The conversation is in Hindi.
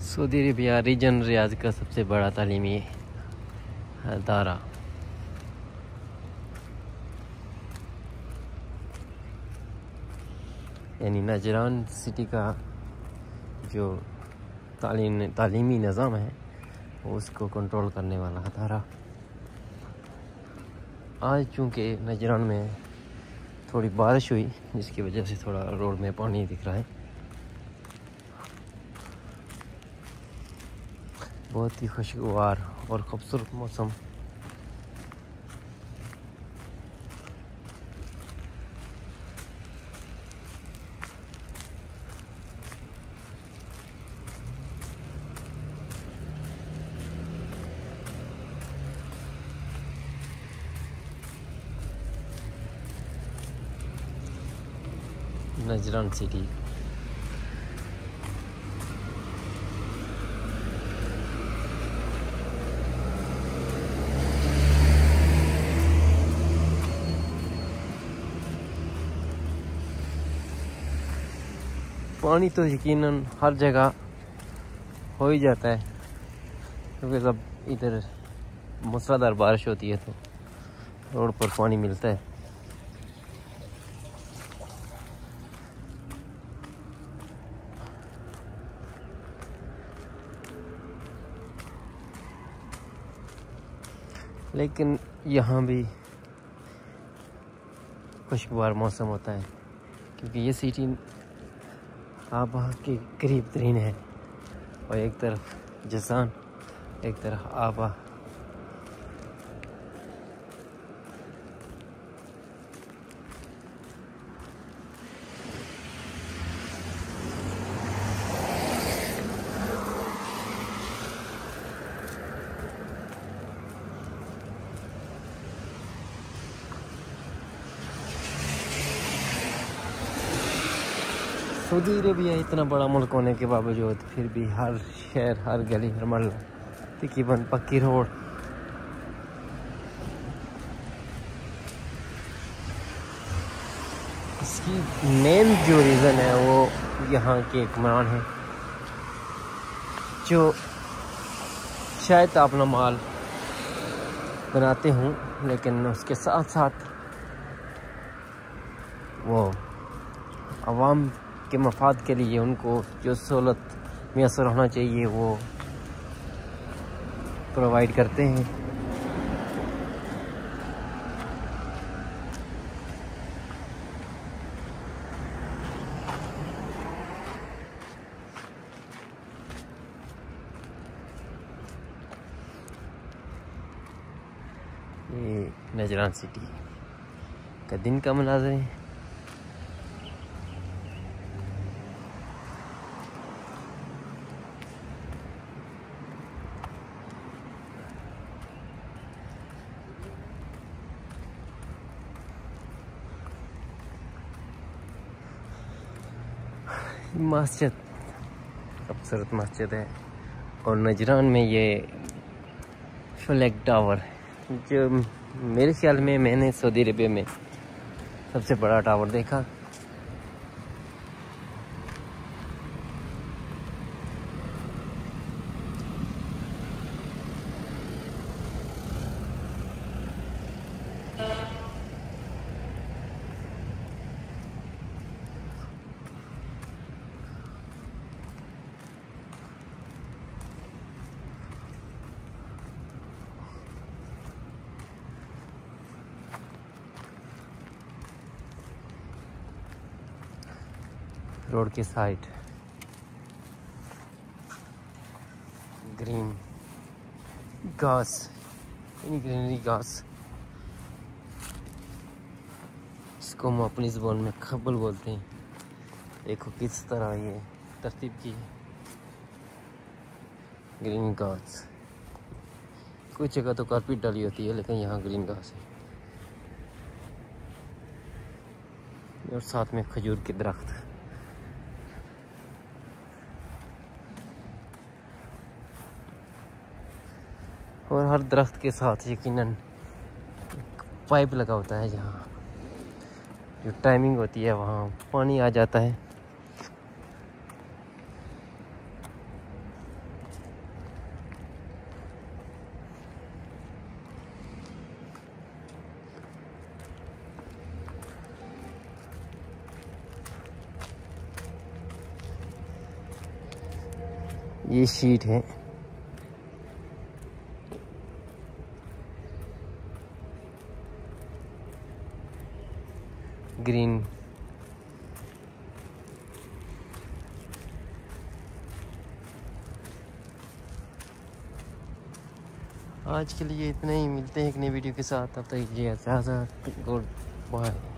सऊदी अरबिया रीजन रियाद का सबसे बड़ा तालीमी अदारा। यानी नजरान सिटी का जो तालीमी निज़ाम है उसको कंट्रोल करने वाला अदारा। आज चूँकि नजरान में थोड़ी बारिश हुई जिसकी वजह से थोड़ा रोड में पानी दिख रहा है। बहुत ही खुशगवार और ख़ूबसूरत मौसम। नजरान सिटी पानी तो यकीनन हर जगह हो ही जाता है क्योंकि जब इधर मूसलाधार बारिश होती है तो रोड पर पानी मिलता है। लेकिन यहाँ भी खुशगवार मौसम होता है क्योंकि ये सिटी आबा के करीब तरीन है और एक तरफ जसान एक तरफ आबा। सऊदी अरबिया इतना बड़ा मुल्क होने के बावजूद फिर भी हर शहर हर गली हर मोहल्ला तकरीबन पक्की रोड। इसकी मेन जो रीज़न है वो यहाँ के हुक्मरान हैं जो शायद अपना माल बनाते हों लेकिन उसके साथ साथ वो आवाम के मफाद के लिए उनको जो सहूलत मैसर होना चाहिए वो प्रोवाइड करते हैं। ये नजरान सिटी का दिन का मनाज़र है। मस्जिद खूबसूरत मस्जिद है और नजरान में ये फ्लैग टावर जो मेरे ख्याल में मैंने सऊदी अरबिया में सबसे बड़ा टावर देखा। रोड के साइड ग्रीन घास यानी ग्रीनरी घास, इसको हम अपनी ज़ुबान में खब्बल बोलते हैं। देखो किस तरह ये तरतीब की ग्रीन घास। कुछ जगह तो कारपेट डाली होती है लेकिन यहाँ ग्रीन घास है और साथ में खजूर के दरख्त। और हर दरख्त के साथ यकीनन पाइप लगा होता है जहाँ जो टाइमिंग होती है वहाँ पानी आ जाता है। ये शीट है। ग्रीन आज के लिए इतना ही। मिलते हैं एक नई वीडियो के साथ। तब तक ये गुड बाय।